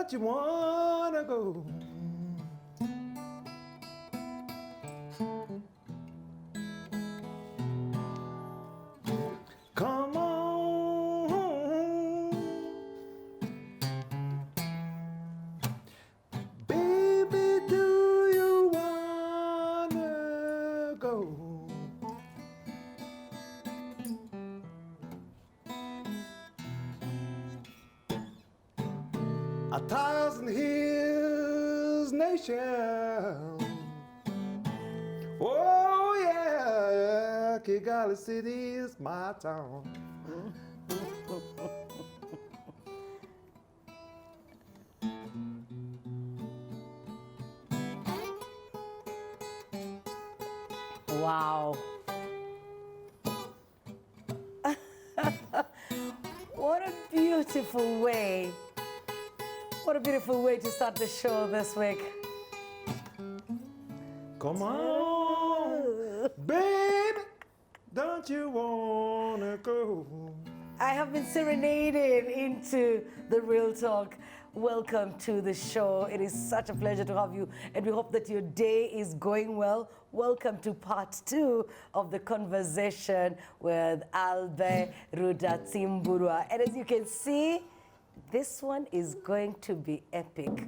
don't you wanna go? Come on, baby, do you wanna go? A thousand hills nation. Oh yeah, Kigali City is my town. Wow. What a beautiful way. What a beautiful way to start the show this week. Come on, baby, don't you wanna go? I have been serenaded into the real talk. Welcome to the show. It is such a pleasure to have you, and we hope that your day is going well. Welcome to part 2 of the conversation with Albert Rudatsimburwa. And as you can see, this one is going to be epic.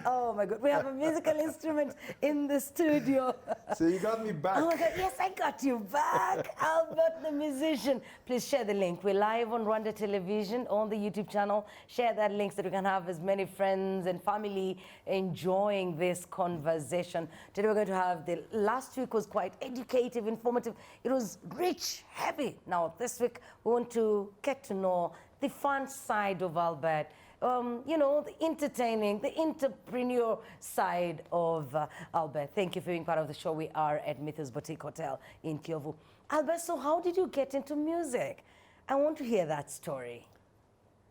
Oh my God, we have a musical instrument in the studio. So you got me back. Oh my God, yes, I got you back. Albert the musician. Please share the link. We're live on Rwanda Television on the YouTube channel. Share that link so that we can have as many friends and family enjoying this conversation. Today we're going to have the last week was quite educative, informative. It was rich, heavy. Now this week we want to get to know the fun side of Albert. You know, the entertaining, the entrepreneur side of Albert. Thank you for being part of the show. We are at Mythos Boutique Hotel in Kiyovu. Albert, so how did you get into music? I want to hear that story.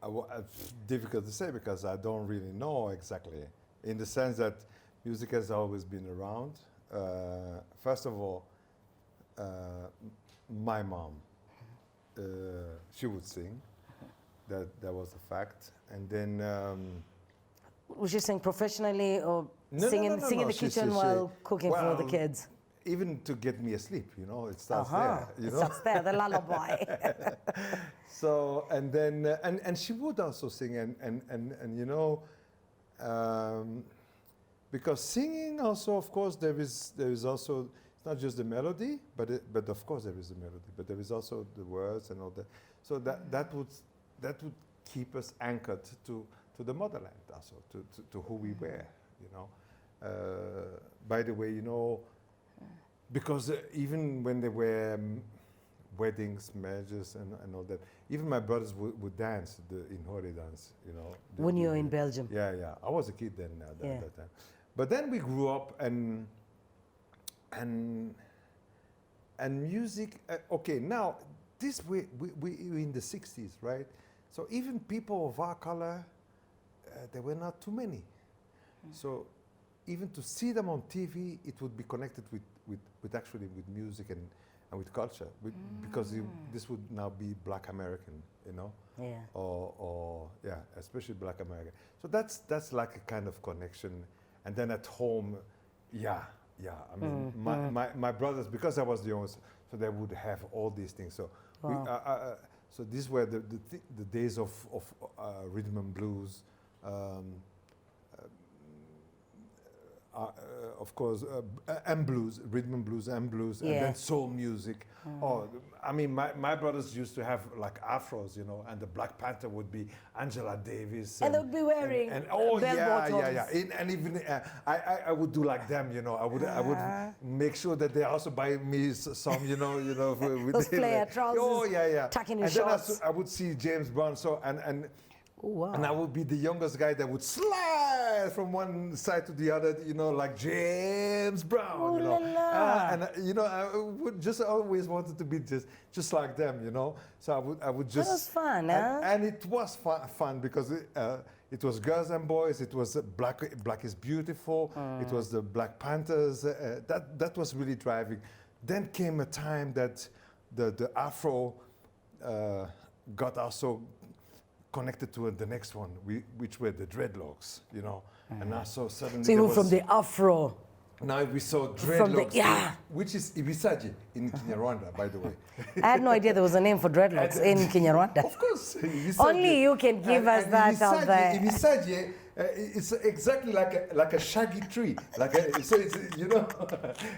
It's difficult to say because I don't really know exactly, in the sense that music has always been around. First of all, my mom, she would sing. That was a fact. And then... was she sing professionally or sing in the kitchen while cooking for the kids? Even to get me asleep, you know, it starts there. You know? It starts there, the lullaby. So, and then, and she would also sing, and you know, because singing also, of course, there is also, it's not just the melody, but of course there is a melody, but there is also the words and all that. So that would keep us anchored to the motherland also, to who we were, you know. By the way, you know, because even when there were weddings, marriages, and all that, even my brothers would dance in Hore dance, you know. When you were in Belgium? Yeah, yeah. I was a kid then at that time. But then we grew up and music, okay, now, this we in the 60s, right? So even people of our color, there were not too many. So even to see them on TV, it would be connected with actually with music and with culture, because this would now be Black American, you know? Yeah. Or yeah, especially Black American. So that's like a kind of connection. And then at home, yeah. I mean, my brothers, because I was the youngest, so they would have all these things. So wow. so these were the days of rhythm and blues, of course, and blues, rhythm and blues, and then soul music. Oh, I mean, my brothers used to have like afros, you know, and the Black Panther would be Angela Davis. And they would be wearing oh bell bottoms. yeah. And even I would do like them, you know. I would make sure that they also buy me some, you know, with those flare trousers. Oh yeah. Tucking in and shorts. then I would see James Brown. So and oh, wow. And I would be the youngest guy that would slide from one side to the other, you know, like James Brown, Ooh, you know. la. And you know, I would just always wanted to be just like them, you know. So I would just. That was fun, huh? And it was fun because it was girls and boys. It was Black is Beautiful. It was the Black Panthers. That was really driving. Then came a time that the Afro got also connected to the next one, which were the dreadlocks, you know. And now so suddenly So you there moved from was- the afro. now we saw From the- dreadlocks, yeah. which is Ibisaji in Rwanda, by the way. I had no idea there was a name for dreadlocks in Rwanda. Of course. Ibisaji. Only you can give us that out there. Ibisaji, it's exactly like a shaggy tree. So it's, you know,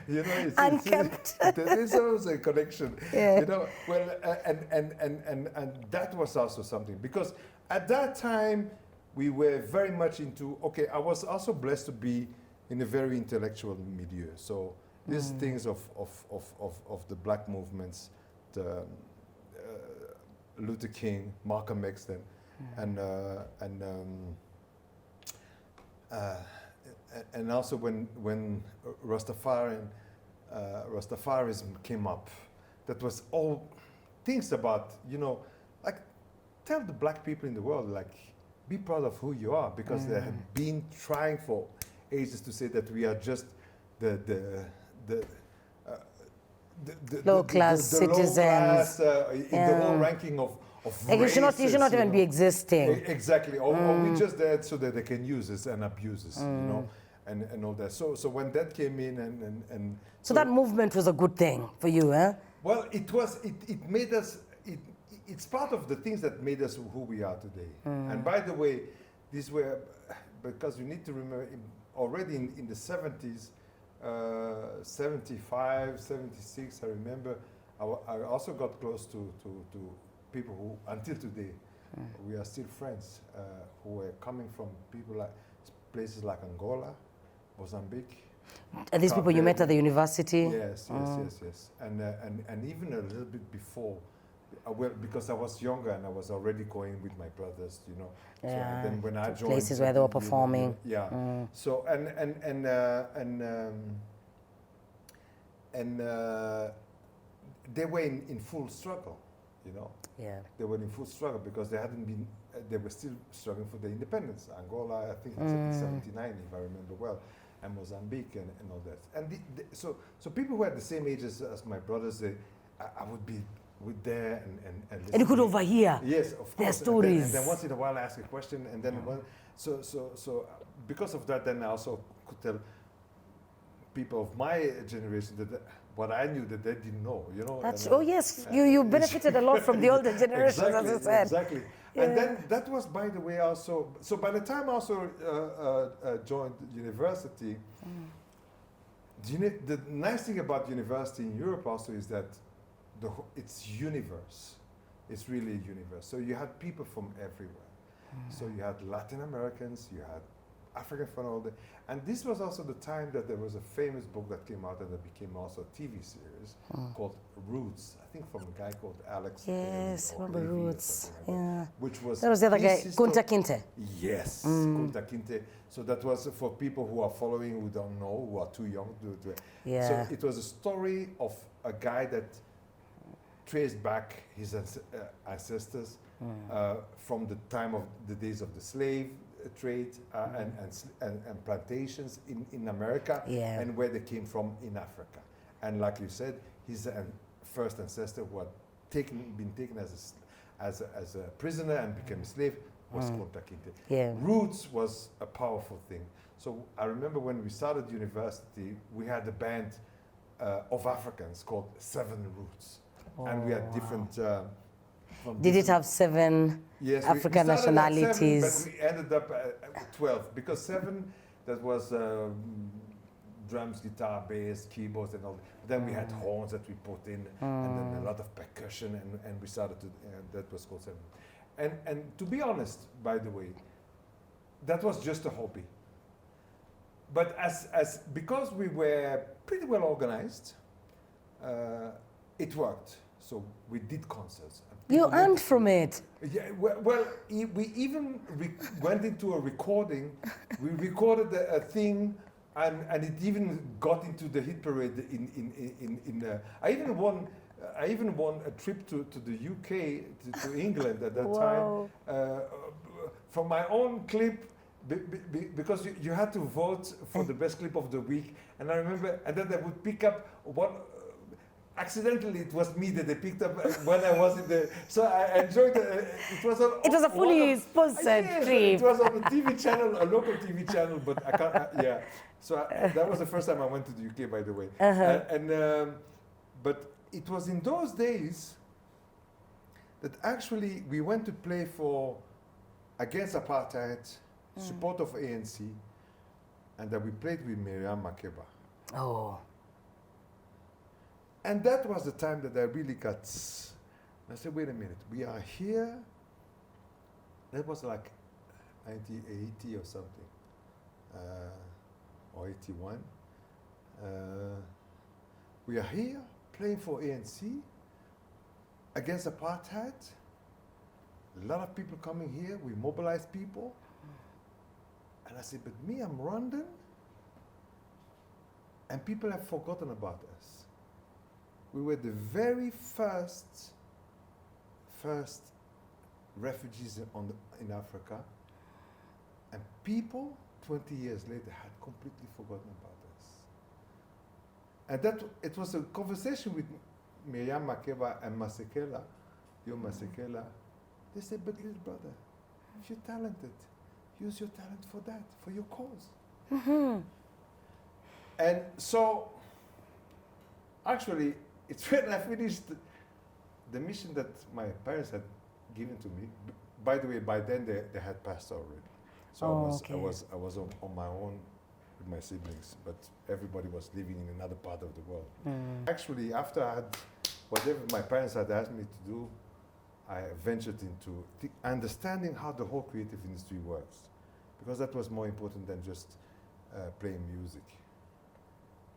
it's Unkempt. There's always a connection. Yeah. You know, well, and that was also something, because at that time we were very much into, okay, I was also blessed to be in a very intellectual milieu. So these things of the black movements, the Luther King, Malcolm X then, and also when Rastafarism came up, that was all things about, you know, like, tell the black people in the world, like, be proud of who you are, because they have been trying for ages to say that we are just the Low-class citizens. In the whole ranking of Like you should not races, even know. be existing. Exactly. Or we just there so that they can use us and abuse us, you know, and all that. So when that came in and So that movement was a good thing for you, eh? well, it made us, it's part of the things that made us who we are today. And by the way, these were, because you need to remember, already in the 70s, 75, 76, I remember, I also got close to people who, until today, we are still friends, who were coming from people like places like Angola, Mozambique. Are these people you met at the university? Yes. And even a little bit before, well, because I was younger and I was already going with my brothers, you know. So Yeah, then when I to joined, places where they were performing. Yeah. So they were in full struggle, you know. Yeah. They were in full struggle because they hadn't been. They were still struggling for their independence. Angola, I think, it's in '79, if I remember well, and Mozambique and all that. And so people who are the same age as my brothers, I would be with there and And you could overhear. Yes, of course. their stories. And then once in a while I ask a question, and then so because of that, then I also could tell people of my generation that what I knew that they didn't know, you know. That's, and, oh yes, you benefited a lot from the older generation, exactly, as I said. Exactly. Yeah. And then that was, by the way, also. So by the time I also joined university, the nice thing about university in Europe also is that it's universe. It's really a universe. So you had people from everywhere. So you had Latin Americans, you had African from all the, and this was also the time that there was a famous book that came out and that became also a TV series called Roots. I think from a guy called Alex. Yes, or remember Levy or Roots. something like Yeah. that, which was That was the other guy, his Kunta histo- Kinte. Yes, Kunta Kinte. So that was for people who are following, who don't know, who are too young to. Yeah. So it was a story of a guy that traced back his ancestors from the time of the days of the slave trade and plantations in America, Yeah. and where they came from in Africa. And like you said, his first ancestor who had been taken as a prisoner and became a slave was Kunta Kinte. Yeah. Roots was a powerful thing. So I remember when we started university, we had a band of Africans called Seven Roots. And we had different... Did it have 7 yes, African we started at nationalities? 7, but we ended up at 12 because 7, that was drums, guitar, bass, keyboards, and all. Then we had horns that we put in, and then a lot of percussion, and we started to. That was called 7. And to be honest, by the way, that was just a hobby. But because we were pretty well organized, it worked. So we did concerts. You earned from it. Yeah, well, we even went into a recording. We recorded a thing, and it even got into the hit parade. I even won a trip to the UK to England at that Wow. time from my own clip. Because you had to vote for the best clip of the week, and I remember, and then they would pick up one. accidentally it was me that they picked up when I was in the. So I enjoyed it. It was a fully sponsored trip. It was on a TV channel, a local TV channel, but I can't. Yeah. So that was the first time I went to the UK, by the way. But it was in those days that actually we went to play for against apartheid, support of ANC, and that we played with Miriam Makeba. Oh. And that was the time that I really got. I said, wait a minute, we are here. That was like 1980 or something, or 81. We are here playing for ANC against apartheid. A lot of people coming here. We mobilize people. And I said, but me, I'm Rwandan. And people have forgotten about us. We were the very first refugees in Africa. And people, 20 years later, had completely forgotten about us. And it was a conversation with Miriam Makeba and Masekela, Masekela. They said, but little brother, if you're talented, use your talent for that, for your cause. Mm-hmm. And so, actually, it's when I finished the mission that my parents had given to me. By the way, by then they had passed already. So I was on my own with my siblings, but everybody was living in another part of the world. Actually, after I had whatever my parents had asked me to do, I ventured into understanding how the whole creative industry works, because that was more important than just playing music.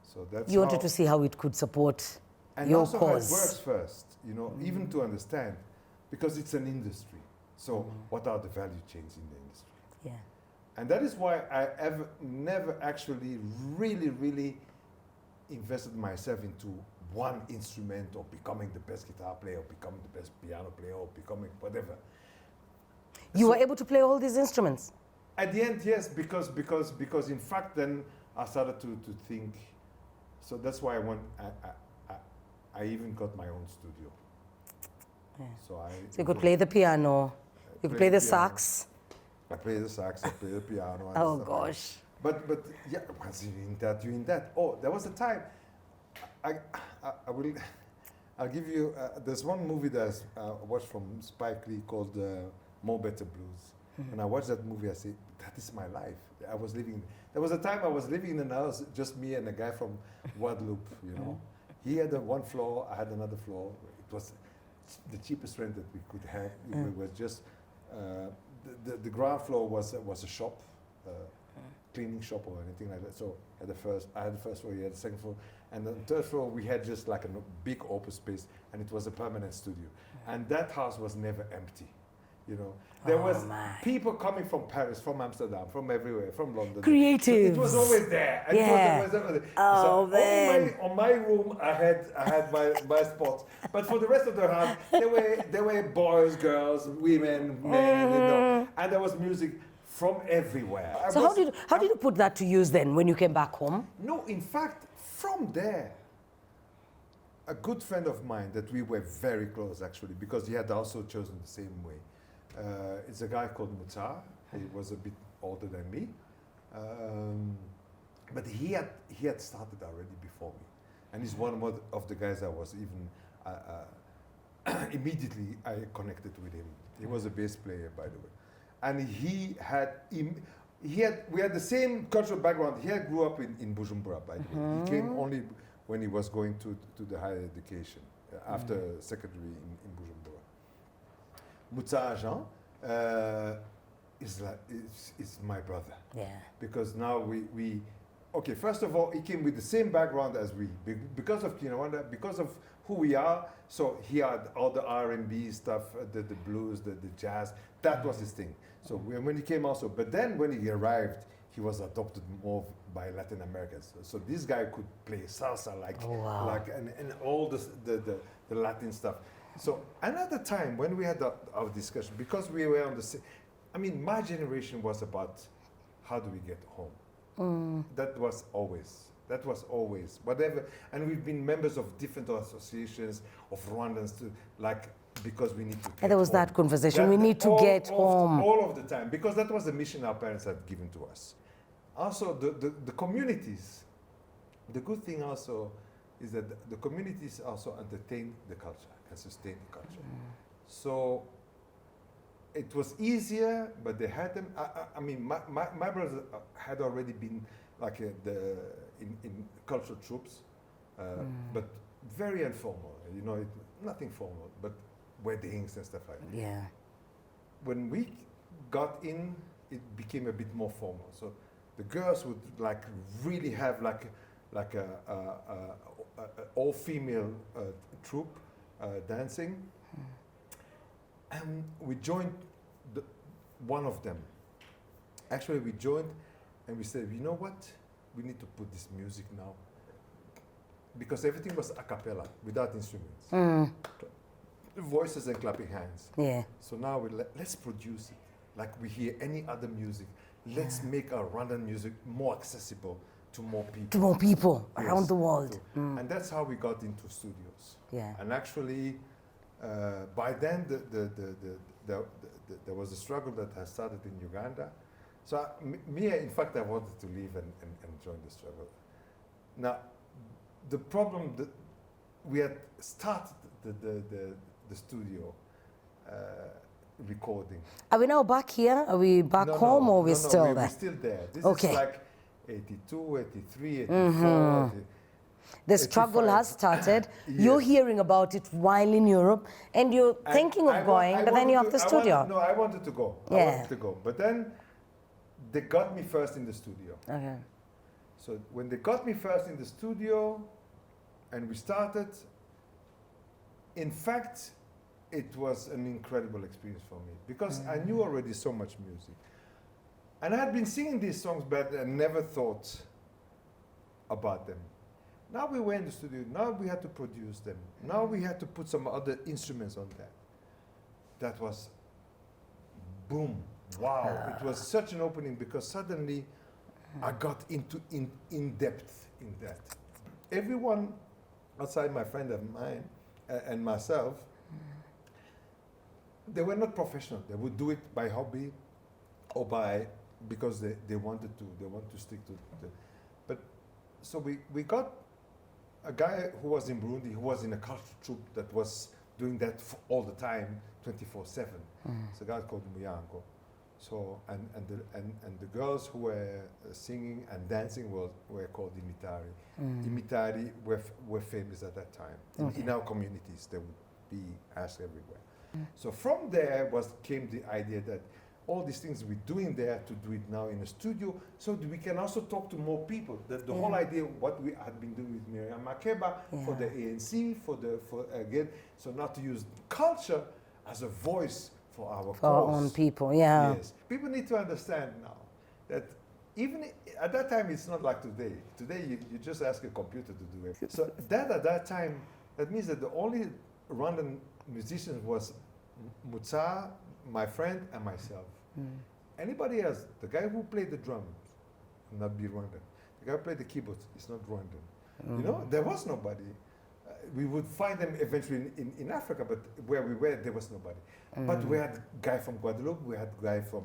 So that's you wanted to see how it could support your also cause. how it works first, even to understand, because it's an industry. So what are the value chains in the industry? Yeah. And that is why I never actually really invested myself into one instrument or becoming the best guitar player or becoming the best piano player or becoming whatever. You were able to play all these instruments? At the end, yes, because in fact then I started to think. So that's why I even got my own studio. Yeah. So you could play the piano, you could play the sax. I play the sax, I play the piano. And Oh stuff. gosh. But yeah, once you're in that, you're in that. Oh, there was a time. I'll give you. There's one movie that I watched from Spike Lee called More Better Blues. When I watched that movie, I said, that is my life. I was living. There was a time I was living in a house, just me and a guy from Guadeloupe. He had one floor, I had another floor. It was the cheapest rent that we could have. It was just the ground floor was a shop, cleaning shop or anything like that. So I had the first floor, he had the second floor, and the third floor we had just like a big open space, and it was a permanent studio. And that house was never empty. There was people coming from Paris, from Amsterdam, from everywhere, from London. Creatives. So it was always there. And Yeah. So man. on my room, I had my spots. But for the rest of the house, there were boys, girls, women, men, and there was music from everywhere. So how did you put that to use then when you came back home? No, in fact, from there, a good friend of mine that we were very close actually, because he had also chosen the same way. It's a guy called Mutar. He was a bit older than me, but he had started already before me, and he's one of the guys I was even immediately I connected with him. He was a bass player, by the way, and we had the same cultural background. He had grew up in Bujumbura, by the way. He came only when he was going to the higher education after secondary in Bujumbura. Moussa Jean is my brother. Yeah. Because now we okay, first of all, he came with the same background as we, because of Rwanda, because of who we are. So he had all the R&B stuff, the blues, the jazz. That was his thing. So when he came also, but then when he arrived, he was adopted more by Latin Americans. So this guy could play salsa and all the Latin stuff. So another time when we had our discussion, because we were on the same, I mean, my generation was about how do we get home. That was always That was always whatever. And we've been members of different associations of Rwandans to like because we need to. And there was that conversation. We need to get home all of the time because that was the mission our parents had given to us. Also, the communities. The good thing also is that the communities also entertain the culture and sustain the culture. So it was easier, but they had them. I mean, my brothers had already been like in cultural troops, but very informal. You know, nothing formal, but weddings and stuff like that. Yeah. When we got in, it became a bit more formal. So the girls would like really have like a all-female troupe dancing, and we joined one of them. Actually, we joined, and we said, you know what? We need to put this music now, because everything was a cappella without instruments, voices and clapping hands. Yeah. So now let's produce it like we hear any other music. Let's make our Rwandan music more accessible to more people. To more people around the world. And that's how we got into studios. Yeah. And actually, by then, there was a struggle that had started in Uganda. So in fact, I wanted to leave and join the struggle. Now, the problem that we had started the studio recording. Are we now back here? Are we back home or are we still there? We're still there. This Okay. is like 82, 83, 84. The struggle 85. has started. Yes. You're hearing about it while in Europe, and you're thinking of going, but then you have the studio. I wanted to go. Yeah. I wanted to go. But then they got me first in the studio. Okay. So when they got me first in the studio and we started, in fact, it was an incredible experience for me because I knew already so much music. And I had been singing these songs, but I never thought about them. Now we were in the studio, now we had to produce them. Now we had to put some other instruments on that. That was boom, wow. It was such an opening because suddenly I got into in depth in that. Everyone outside my friend of mine and myself, they were not professional. They would do it by hobby or because they wanted to. They want to stick to the. But so we got a guy who was in Burundi, who was in a cultural troupe that was doing that all the time, 24/7. It's a guy called Muyango. So and the girls who were singing and dancing were called Imitari. Imitari were famous at that time. In our communities, they would be asked everywhere. So from there came the idea that all these things we're doing there to do it now in a studio, so that we can also talk to more people. The whole idea of what we had been doing with Miriam Makeba for the ANC, again, so now to use culture as a voice for our cause. Our own people, yeah. Yes, people need to understand now that even at that time it's not like today. Today you just ask a computer to do it. So that at that time, that means that the only Rwandan musicians was Mutsa, my friend, and myself. Anybody else, the guy who played the drums, not be Rwandan. The guy who played the keyboards is not Rwandan. You know, there was nobody. We would find them eventually in Africa, but where we were, there was nobody. But we had guy from Guadeloupe, we had guy from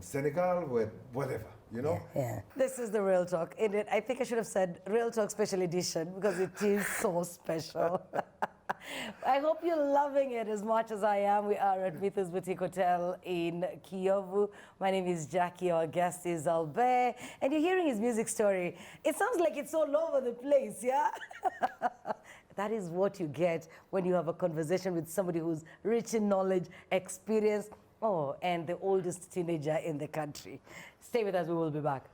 Senegal, whatever, you know? Yeah. This is the Real Talk. I think I should have said Real Talk Special Edition because it is so special. I hope you're loving it as much as I am. We are at Mythos Boutique Hotel in Kiyovu. My name is Jackie. Our guest is Albert. And you're hearing his music story. It sounds like it's all over the place, yeah? That is what you get when you have a conversation with somebody who's rich in knowledge, experience, and the oldest teenager in the country. Stay with us. We will be back.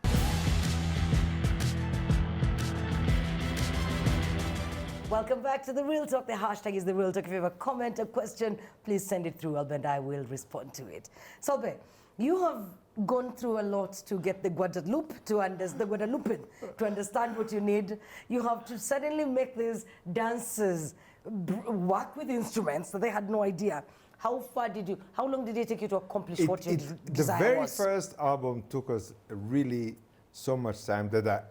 Welcome back to The Real Talk. The hashtag is The Real Talk. If you have a comment, a question, please send it through, Albert, and I will respond to it. So, Albert, you have gone through a lot to get the Guadeloupe, to understand what you need. You have to suddenly make these dancers work with instruments that they had no idea. How long did it take you to accomplish what your desire was? The very first album took us really so much time that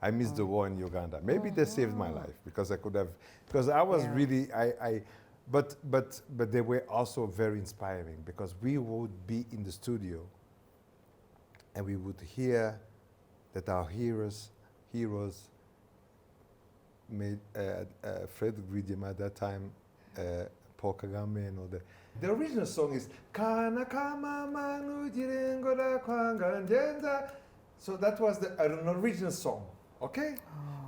I I missed the war in Uganda. Maybe they saved my life because I could have, because I was really, but they were also very inspiring because we would be in the studio and we would hear that our heroes made Fred Gridiam at that time, Paul Kagame and all that. The original song is Kana Kama Manu Jirengoda Kwanga Njenza. So that was an original song, okay?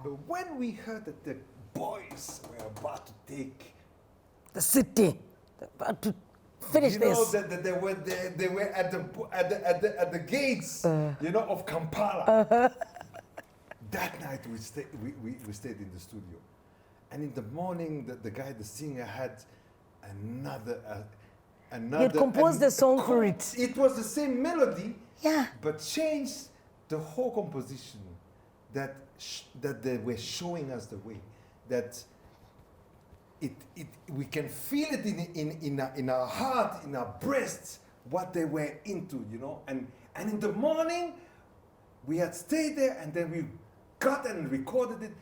But when we heard that the boys were about to take the city, about to finish you this. know that they were at the gates, you know, of Kampala. That night we stayed in the studio, and in the morning the singer had another. He had composed a song for it. It was the same melody, Yeah. but changed the whole composition. That they were showing us the way that we can feel it in our heart, in our breasts, what they were into, you know. And in the morning, we had stayed there, and then we got and recorded it,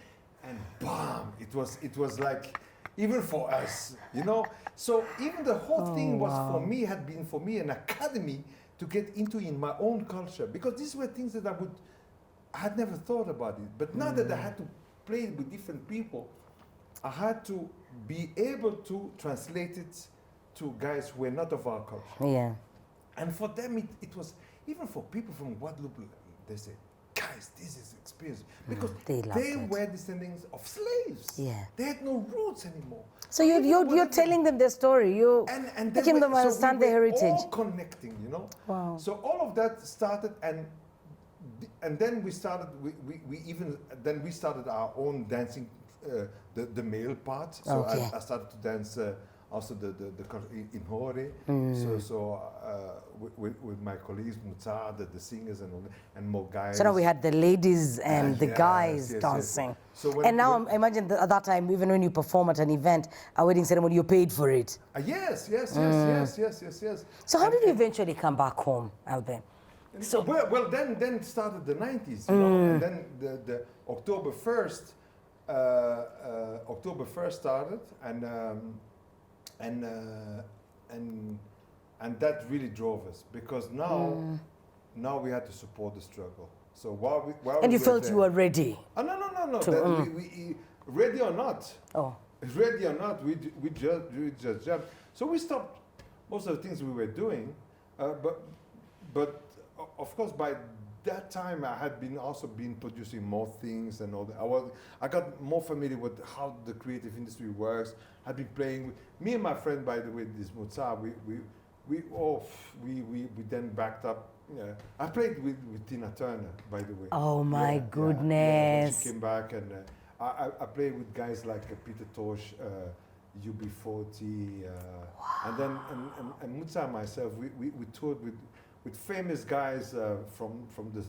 and bam! It was like, even for us, you know. So even the whole thing was had been for me an academy to get into in my own culture, because these were things that I had never thought about it. But now that I had to play with different people, I had to be able to translate it to guys who were not of our culture. Yeah. And for them, it was, even for people from Guadeloupe, they said, guys, this is experience. Because they were descendants of slaves. Yeah. They had no roots anymore. So you're telling them their story. You making them understand their heritage. All connecting, you know. Wow. So all of that started, and then we started. We started our own dancing, the male part. So I started to dance also in Hore. With my colleagues, Muta, the singers and more guys. So now we had the ladies and the guys dancing. Yes. So and now imagine at that time, even when you perform at an event, a wedding ceremony, you're paid for it. Yes. So how did you eventually come back home, Albert? So well, then started the 90s, you know, and then the October 1st started, and that really drove us, because now we had to support the struggle. So while you felt you were ready. Oh, no. We ready or not? Oh. Ready or not? We just jumped. So we stopped most of the things we were doing, but of course by that time I had also been producing more things and all that. I got more familiar with how the creative industry works. I'd been playing with me and my friend, by the way, this Mutsa. We then backed up. I played with Tina Turner, by the way. Oh my goodness! She came back, and I played with guys like Peter Tosh, UB40, and then and Mutsa and myself. We toured with famous guys from the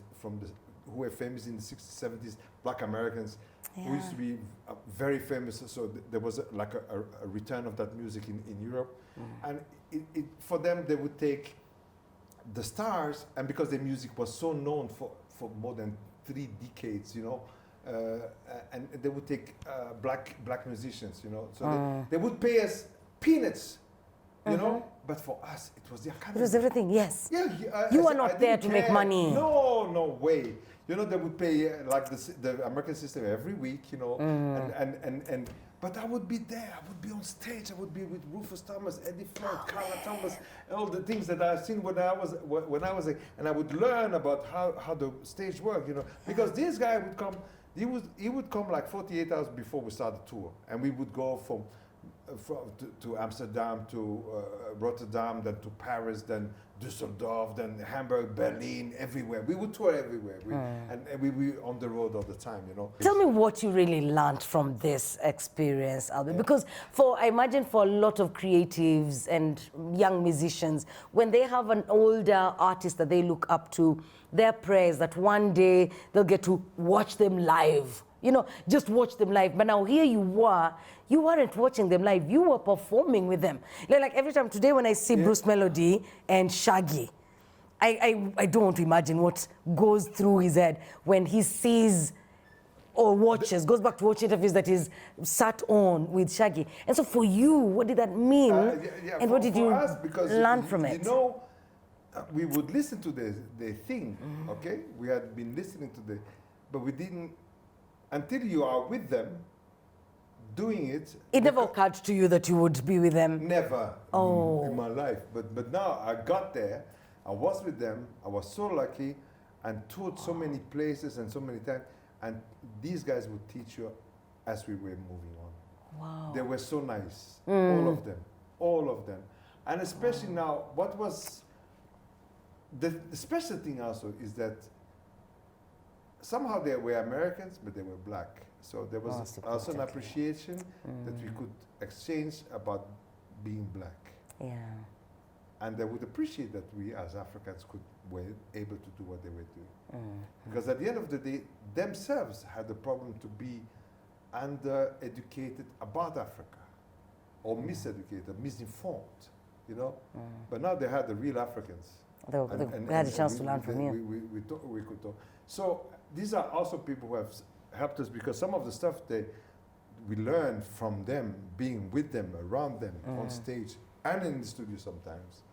who were famous in the 60s, 70s, Black Americans, who used to be very famous. So there was a return of that music in Europe, and for them they would take the stars, and because their music was so known for more than 3 decades, you know, and they would take black musicians, you know, so they would pay us peanuts. You know, but for us, it was the academy. It was everything, yes. Yeah, you were not there to make money. No way. You know, they would pay like the American system every week, you know, and but I would be there. I would be on stage. I would be with Rufus Thomas, Eddie Floyd, Carla Thomas, all the things that I've seen when I was and I would learn about how the stage worked, you know, because this guy would come. He would come like 48 hours before we started the tour, and we would go to Amsterdam, to Rotterdam, then to Paris, then Düsseldorf, then Hamburg, Berlin, everywhere. We would tour everywhere, and we were on the road all the time, you know. Tell me what you really learned from this experience, Albert, because I imagine for a lot of creatives and young musicians, when they have an older artist that they look up to, their prayer is that one day they'll get to watch them live. You know, just watch them live. But now here you weren't watching them live. You were performing with them. Like every time today when I see Bruce Melody and Shaggy, I don't want to imagine what goes through his head when he sees or watches, goes back to watch interviews that is sat on with Shaggy. And so for you, what did that mean? And what did you learn from it? You know, we would listen to the thing, okay? We had been listening to but we didn't, until you are with them, doing it. It never occurred to you that you would be with them? Never in my life. But now I got there, I was with them, I was so lucky, and toured so many places and so many times, and these guys would teach you as we were moving on. Wow. They were so nice, all of them. And especially now, what was the special thing also is that somehow they were Americans, but they were black. So there was also an appreciation that we could exchange about being black. Yeah. And they would appreciate that we as Africans were able to do what they were doing. Because at the end of the day, themselves had the problem to be under-educated about Africa, or miseducated, misinformed, you know? But now they had the real Africans. They had a chance to learn from you. We could talk. So these are also people who have helped us, because some of the stuff we learned from them, being with them, around them, on stage, and in the studio sometimes,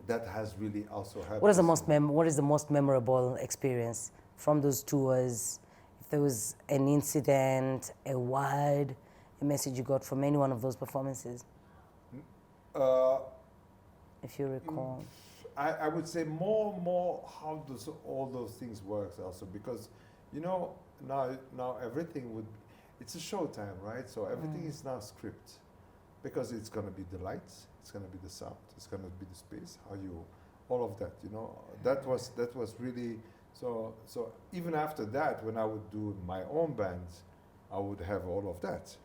that has really also helped. What is the most memorable experience from those tours? If there was an incident, a word, a message you got from any one of those performances? If you recall. I would say more how does all those things work also, because you know now everything it's a show time, right? So everything is now script, because it's going to be the lights, it's going to be the sound, it's going to be the space, all of that, you know. That was really so even after that, when I would do my own bands, I would have all of that.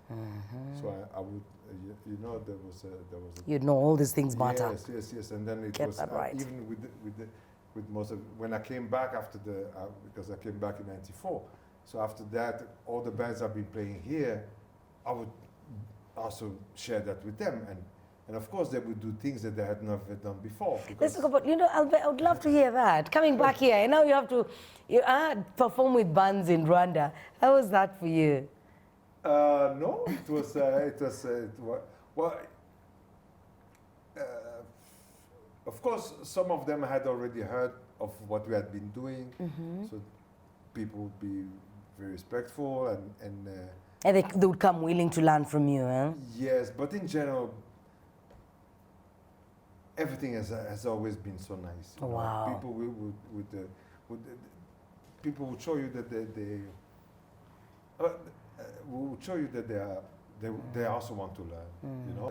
So I would, you know, there was a You'd know all these things matter. Yes, and then it Get was that right. even with most of, when I came back after because I came back in '94. So after that, all the bands I've been playing here, I would also share that with them, and of course they would do things that they had never done before. Let's talk about, you know, Albert, I would love to hear that. Coming back here, and now you have to perform with bands in Rwanda. How was that for you? No, well, of course, some of them had already heard of what we had been doing, so people would be very respectful and they would come willing to learn from you, eh? Yes, but in general, everything has always been so nice. You know? Wow. People people would show you that they would show you that they also want to learn. You know,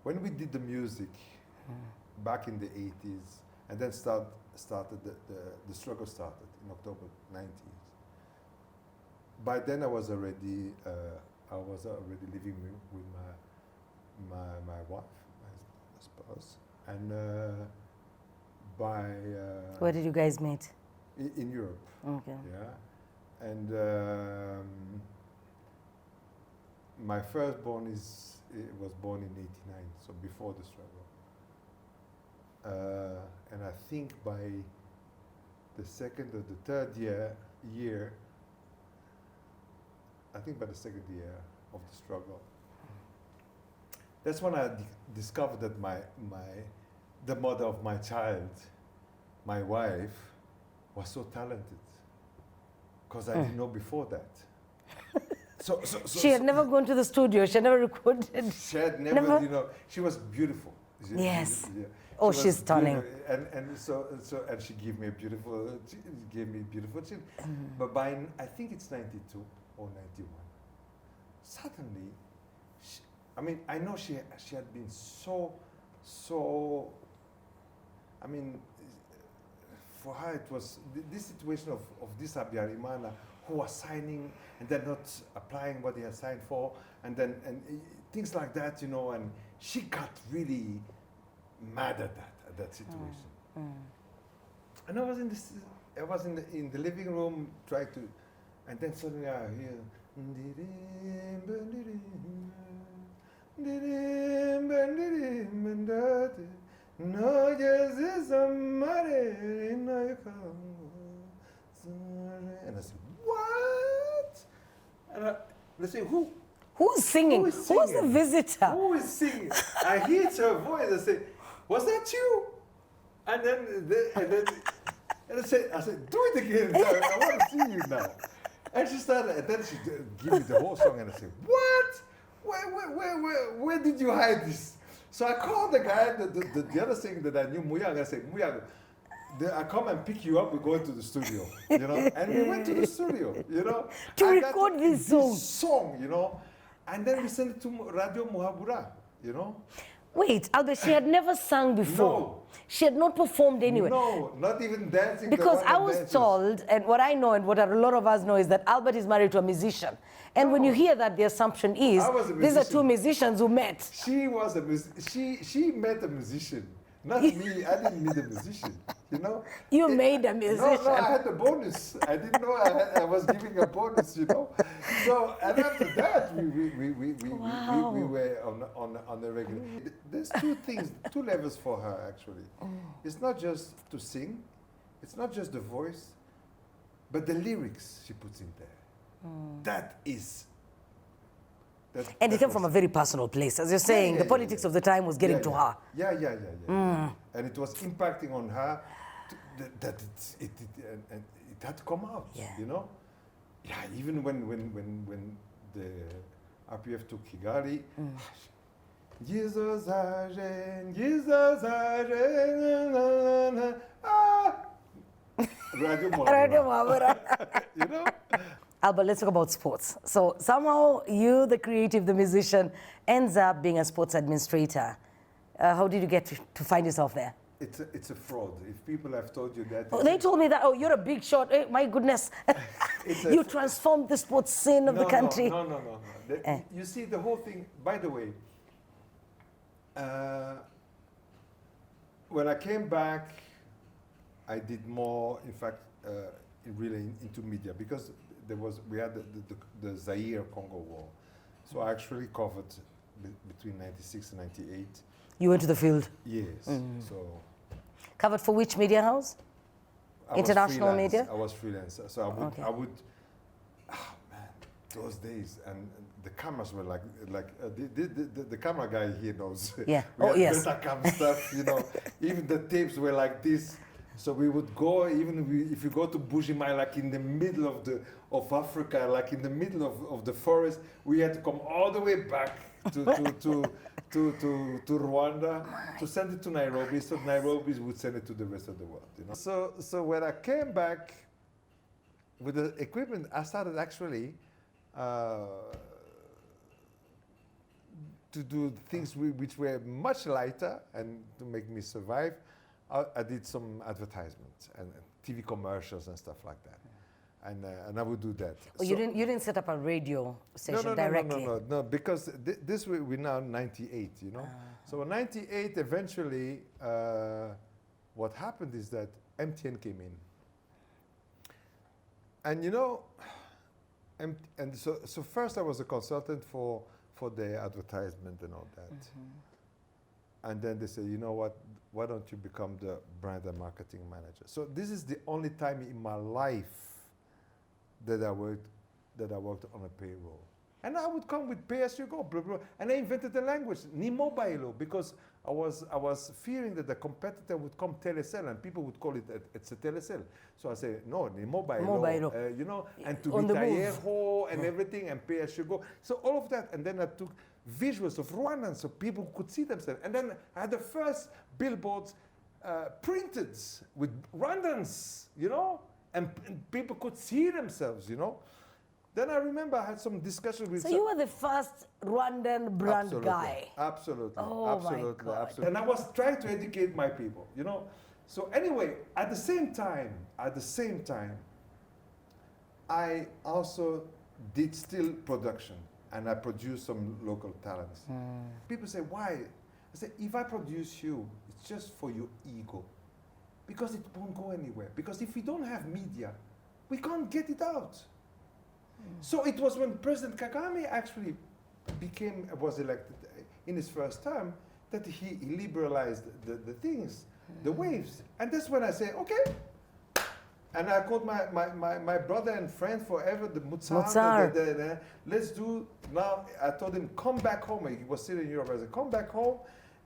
when we did the music back in the '80s, and then the struggle started in October '90s. By then I was already living with my wife, I suppose, and where did you guys meet? In Europe. Okay. Yeah, and my firstborn was born in '89, so before the struggle. And I think by the second or the third year, I think by the second year of the struggle, that's when I discovered that the mother of my child, my wife, was so talented, because I didn't know before that. She had never gone to the studio. She had never recorded. She had never, you know, she was beautiful. Yes. Yeah. She's stunning. And she gave me beautiful children. But by I think it's '92 or '91. Suddenly, I know she had been so. I mean, for her it was this situation of this Habyarimana who was signing and then not applying what he had signed for, and things like that, you know, and she got really mad at that situation. And I was in the living room trying to, and then suddenly I hear and I said, what? They say, who? Who's singing? Who is Who's the singing? visitor? Who is singing? I hear her voice. I say, was that you? And then, and I said, do it again. I want to see you now. And she started, and then she gave me the whole song, and I said, what? Where did you hide this? So I called the guy, the other singer that I knew, Muyang. I said, Muyang, I come and pick you up. We go into the studio, you know. And we went to the studio, you know, to I record got this song, you know. And then we sent it to Radio Muhabura, you know. Wait, Albert, she had never sung before. No. She had not performed anywhere. No, not even dancing. Because the I Rwandan was dances. told, and what I know and what a lot of us know is that Albert is married to a musician. And when you hear that, the assumption is I was a these are two musician. musicians who met. She was she met a musician, not me. I didn't meet a musician, you know. You made a musician. No, I had a bonus. I didn't know I was giving a bonus, you know. So and after that, we were on the regular. There's two things, two levels for her actually. It's not just to sing, it's not just the voice, but the lyrics she puts in there. That is. And it came from a very personal place. As you're saying, the politics of the time was getting to her. Yeah. And it was impacting on her that it had to come out, you know? Yeah, even when the RPF took Kigali, Jesus Agen, Radio Muhabura. You know? Albert, let's talk about sports. So somehow you, the creative, the musician, ends up being a sports administrator. How did you get to find yourself there? It's a fraud. If people have told you that... Oh, they told me that, oh, you're a big shot. Hey, my goodness. You transformed the sports scene of the country. No. You see, the whole thing, by the way, when I came back, I did more, in fact, really into media, because we had the Zaire-Congo war. So I actually covered between 96 and 98. You went to the field? Yes. So covered for which media house? International media? I was freelance. So I would, oh man, those days, and the cameras were like the camera guy here knows. Yeah. We had yes. Betacam stuff, you know. Even the tapes were like this. So we would go, if you go to Buji-Mayi, like in the middle of Africa, like in the middle of the forest, we had to come all the way back to Rwanda to send it to Nairobi, so Nairobi would send it to the rest of the world. You know? So when I came back with the equipment, I started actually to do things which were much lighter and to make me survive. I did some advertisements and TV commercials and stuff like that, and I would do that. Oh, you didn't set up a radio station directly? No, because this we're now 98, you know. So in 98, eventually, what happened is that MTN came in, and you know, and so first I was a consultant for the advertisement and all that, and then they said, you know what? Why don't you become the brand and marketing manager? So this is the only time in my life that I worked on a payroll. And I would come with pay as you go, blah, blah, and I invented the language, ni mobile, because I was fearing that the competitor would come Telecel, and people would call it it's a Telecel. So I say, no, ni mobile, you know, and to be and everything, and pay as you go. So all of that, and then I took visuals of Rwandans so people could see themselves. And then I had the first billboards printed with Rwandans, you know, and people could see themselves, you know. Then I remember I had some discussion with... So you were the first Rwandan brand guy? Absolutely. Oh my God. Absolutely. And I was trying to educate my people, you know. So anyway, at the same time, I also did still production. And I produced some local talents. People say, why? I say, if I produce you, it's just for your ego. Because it won't go anywhere. Because if we don't have media, we can't get it out. So it was when President Kagame actually was elected in his first term, that he liberalized the things, the waves. And that's when I say, okay, And I called my brother and friend forever, the Mutsar. Mutsar. Let's do now. I told him, come back home. He was still in Europe. I said, come back home.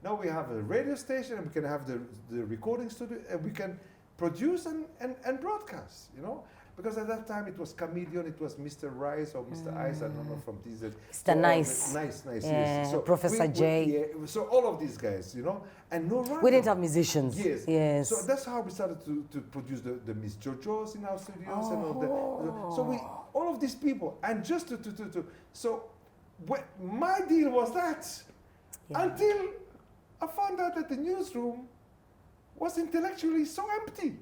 Now we have a radio station, and we can have the recording studio, and we can produce and broadcast, you know. Because at that time it was Chameleon, it was Mr. Rice or Mr. Ice, I don't know, from TZ. Mr. Nice. Nice, Yeah, yes. So Professor J. Yeah, so all of these guys, you know, and no Rwanda. We didn't have musicians. Yes. Yes. So that's how we started to produce the Miss JoJo's in our studios and all that. So we, all of these people, and just so my deal was that until I found out that the newsroom was intellectually so empty.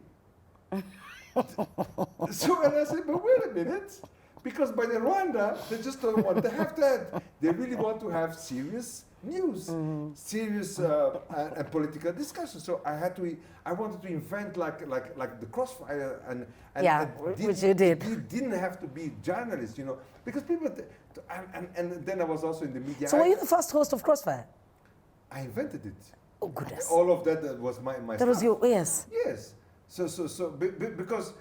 So, and I said, but wait a minute, because by the Rwanda, they just don't want to have that. They really want to have serious news, serious and political discussion. So I wanted to invent like the crossfire and which you did. You didn't have to be journalists, you know, because people, and then I was also in the media. So were you the first host of Crossfire? I invented it. Oh goodness. All of that was my That stuff. was your, yes. Yes. So because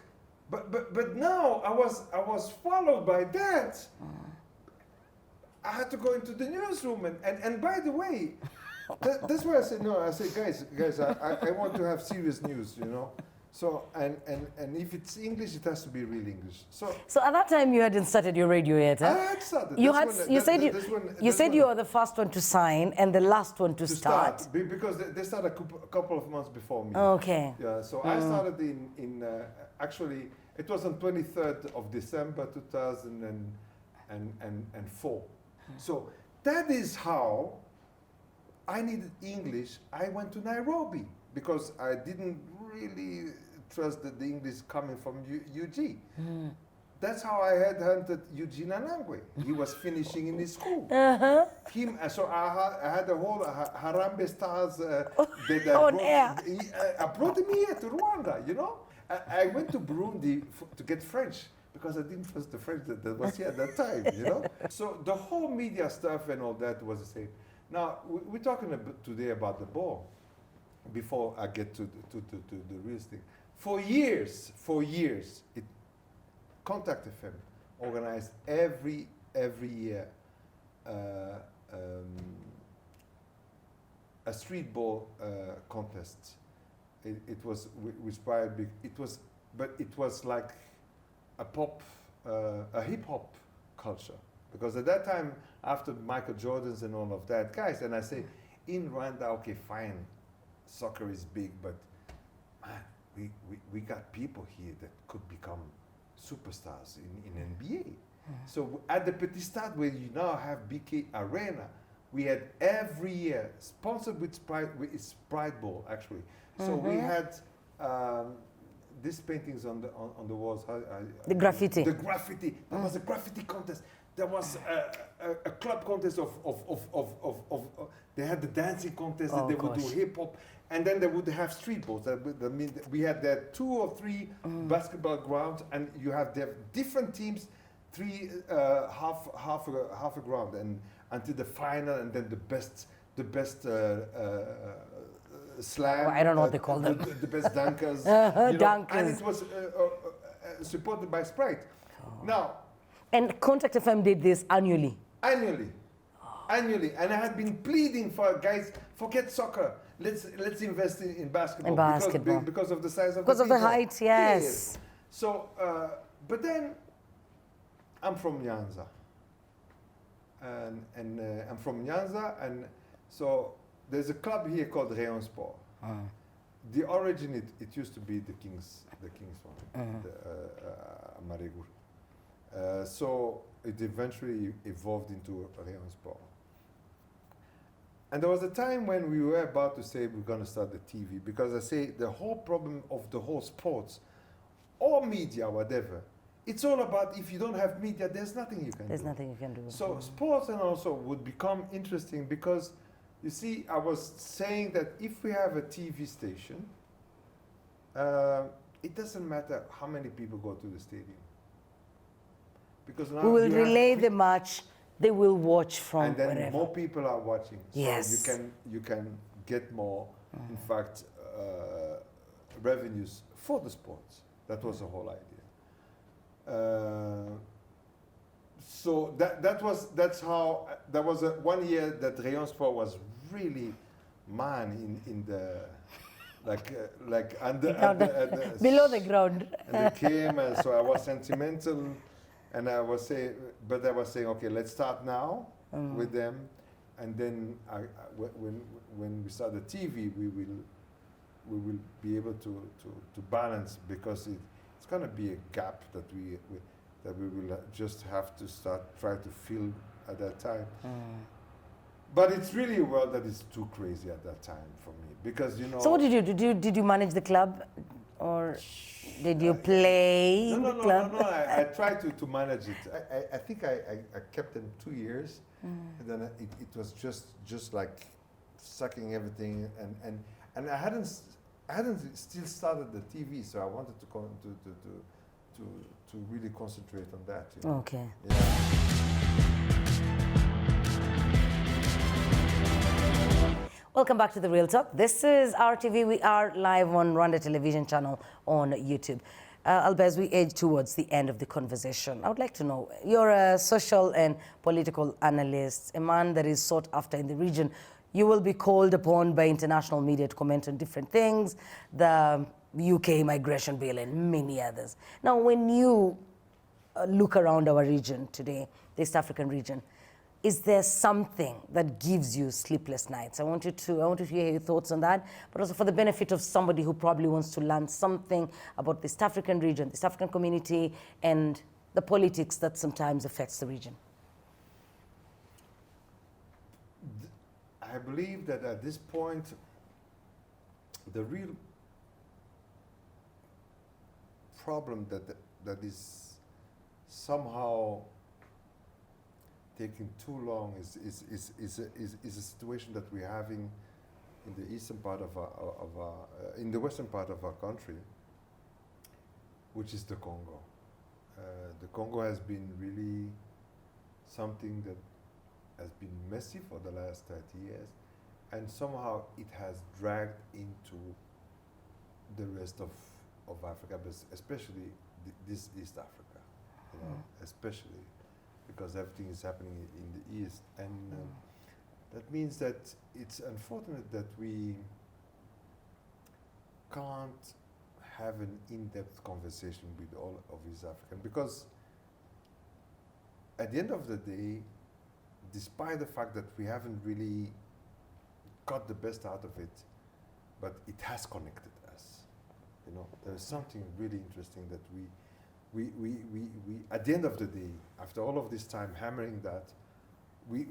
but now I was followed by that. I had to go into the newsroom and by the way, that's why I said no. I said guys, I want to have serious news, you know. So and if it's English, it has to be real English. So at that time you hadn't started your radio yet, huh? I had started. You said you were the first one to sign and the last one to start. Because they started a couple of months before me. Okay. Yeah. So I started in actually it was on 23rd of December 2004. So that is how I needed English. I went to Nairobi because I didn't really trust that the English coming from UG. That's how I had hunted Eugene Anangwe. He was finishing in his school. So I had a whole Harambe stars on air. I brought him here to Rwanda, you know. I went to Burundi to get French because I didn't trust the French that was here at that time, you know. So the whole media stuff and all that was the same. Now, we're talking today about the ball before I get to the real thing. For years, Contact FM organized every year a street ball contest. It was inspired. It was like a pop, a hip hop culture. Because at that time, after Michael Jordan's and all of that, guys, and I say, in Rwanda, okay, fine, soccer is big, but man, we got people here that could become superstars in NBA. So at the Petit Stade, where you now have BK Arena, we had every year, sponsored with Sprite Ball, actually. So we had these paintings on the walls. The graffiti. The graffiti. There was a graffiti contest. There was a club contest of they had the dancing contest that they would do hip hop, and then they would have street balls. That mean we had there 2 or 3 basketball grounds, and you have different teams, half a ground, and until the final, and then the best slam. Well, I don't know what they call them. The best dunkers. Dunkers. And it was supported by Sprite. Now. And Contact FM did this annually. Annually, and I had been pleading for guys, forget soccer. Let's invest in basketball. In basketball. Because of the size of because the of the people. height, yes. So, but then I'm from Nyanza, and I'm from Nyanza, and so there's a club here called Rayon Sport. The origin, it used to be the Kings one, Marigur. So it eventually evolved into Rayon Sport. And there was a time when we were about to say we're going to start the TV, because I say the whole problem of the whole sports, or media, whatever, it's all about if you don't have media, there's nothing you can do. There's nothing you can do. So sports and also would become interesting because, you see, I was saying that if we have a TV station, it doesn't matter how many people go to the stadium. Because now we will relay the match. They will watch from and then wherever. more people are watching. Yes. So you can get more, in fact, revenues for the sports. That was the whole idea. So that's how there was 1 year that Rayon Sport was really in the like below the ground. and they came, and so I was sentimental, and I was saying okay, let's start now with them, and then when we start the TV, we will be able to balance, because it's going to be a gap that we will just have to try to fill at that time. But it's really a world that is too crazy at that time for me, because So what did you do? Did you manage the club, or did you play No, the club? No. I tried to manage it. I think I kept them 2 years, and then it was just like sucking everything, and I hadn't still started the TV, so I wanted to really concentrate on that. You know? Okay. Yeah. Welcome back to The Real Talk. This is RTV. We are live on Rwanda Television channel on YouTube. Albert, as we edge towards the end of the conversation, I would like to know, you're a social and political analyst, a man that is sought after in the region. You will be called upon by international media to comment on different things, the UK migration bill and many others. Now, when you look around our region today, the East African region, is there something that gives you sleepless nights? I want to hear your thoughts on that, but also for the benefit of somebody who probably wants to learn something about the East African region, the East African community, and the politics that sometimes affects the region. I believe that at this point, the real problem that is somehow taking too long is a situation that we're having in the eastern part in the western part of our country, which is the Congo. The Congo has been really something that has been messy for the last 30 years, and somehow it has dragged into the rest of Africa, but especially this East Africa, you know, especially because everything is happening in the East, and that means that it's unfortunate that we can't have an in-depth conversation with all of East African, because at the end of the day, despite the fact that we haven't really got the best out of it, but it has connected us. You know, there's something really interesting that we at the end of the day, after all of this time hammering that, we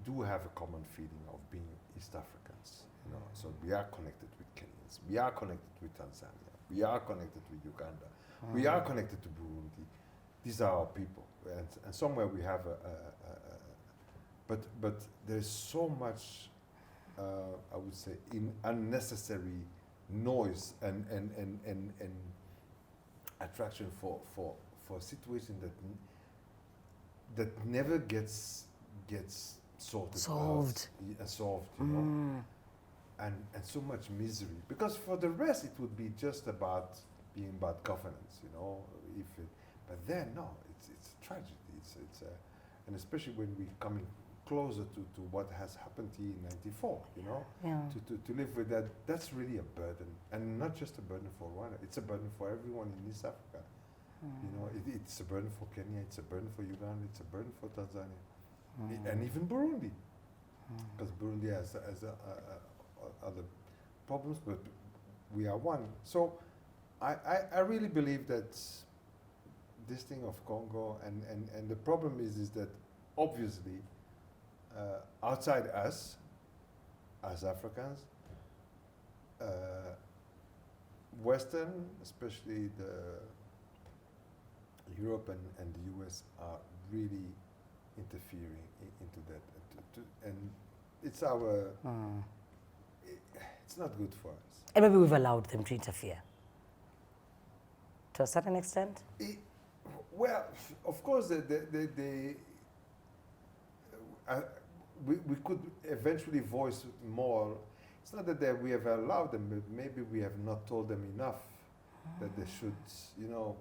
do have a common feeling of being East Africans. You know, so we are connected with Kenyans, we are connected with Tanzania, we are connected with Uganda, we are connected to Burundi. These are our people, and somewhere we have but there's so much, I would say, unnecessary noise and attraction for a situation that never gets solved, you know, and so much misery, because for the rest it would be just about being about governance, you know, but then no, it's a tragedy, and especially when we're coming closer to what has happened here in '94, you know, to live with that, that's really a burden, and not just a burden for Rwanda, it's a burden for everyone in East Africa. You know, it's a burden for Kenya, it's a burden for Uganda, it's a burden for Tanzania, and even Burundi, because Burundi has other problems, but we are one. So I really believe that this thing of Congo, and the problem is that obviously outside us as Africans, Western, especially the Europe and the US, are really interfering into that, and it's our it's not good for us. And maybe we've allowed them to interfere to a certain extent. Well, of course, we could eventually voice more. It's not that we have allowed them, but maybe we have not told them enough that they should, you know,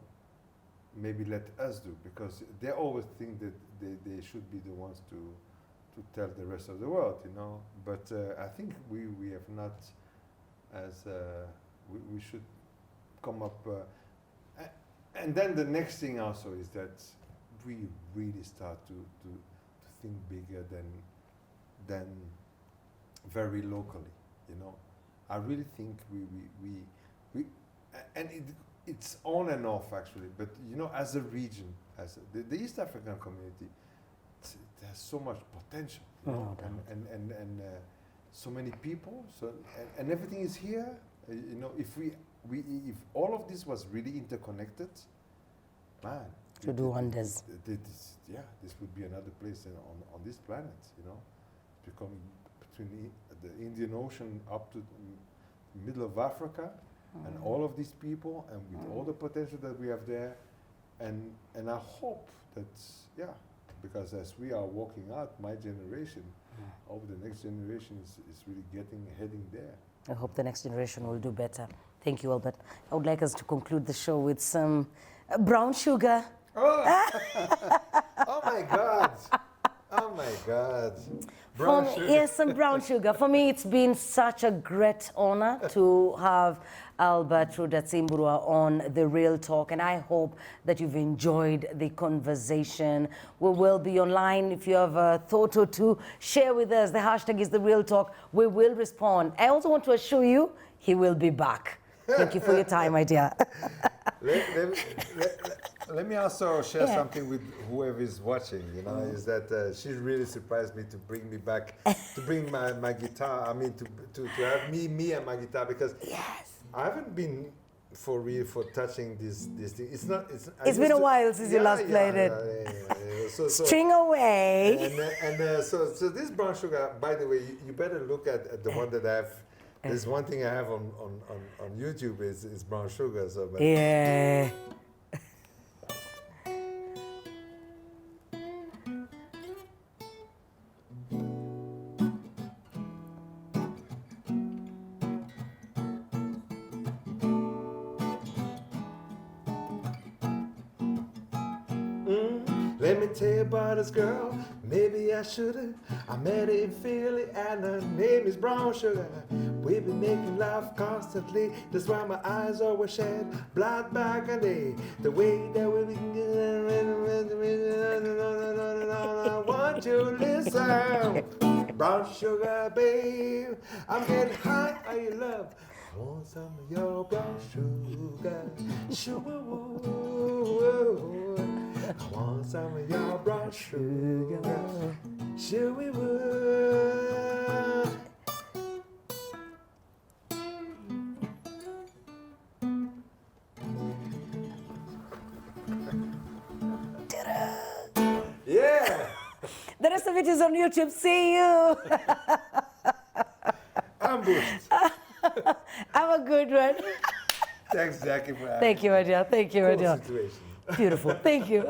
maybe let us do, because they always think that they should be the ones to tell the rest of the world, you know. But I think we have not, as we should come up. And then the next thing also is that we really start to think bigger than very locally, you know. I really think we and it's on and off actually, but you know, as a region, as the East African community, it has so much potential, you know, and so many people, so and everything is here, you know. If if all of this was really interconnected, man, to do wonders. This would be another place on this planet, you know. It's becoming between the Indian Ocean up to the middle of Africa, and all of these people, and with all the potential that we have there, and I hope that, because as we are walking out, my generation, over the next generation is really heading there. I hope the next generation will do better. Thank you, Albert. I would like us to conclude the show with some brown sugar. Oh, oh my God. Oh my God. Brown sugar. Yes, some brown sugar. For me, it's been such a great honor to have Albert Rudatsimburwa on The Real Talk, and I hope that you've enjoyed the conversation. We will be online. If you have a thought or two, share with us. The hashtag is The Real Talk. We will respond. I also want to assure you, he will be back. Thank you for your time, my dear. Let me also share something with whoever is watching, you know, is that she really surprised me to bring me back, to bring my guitar, I mean, to have me and my guitar, because I haven't been for real for touching this thing. It's been a while since you last played it. So, string away. So this brown sugar, by the way, you better look at the one that I have. There's one thing I have on YouTube is brown sugar. So, but yeah. Let me tell you about this girl, maybe I shouldn't. I met her in Philly and her name is Brown Sugar. We've been making love constantly, that's why my eyes always shed blood back a day. The way that we I want you to listen. Brown sugar, babe, I'm getting high on your love. I want some of your brown sugar. Sugar. I want some of your brown sugar. Sure we would. Yeah. The rest of it is on YouTube. See you. Ambushed. Have a good one. Thanks, Jackie, for having Thank you, my dear. Thank you, my dear. Situation. Beautiful. Thank you.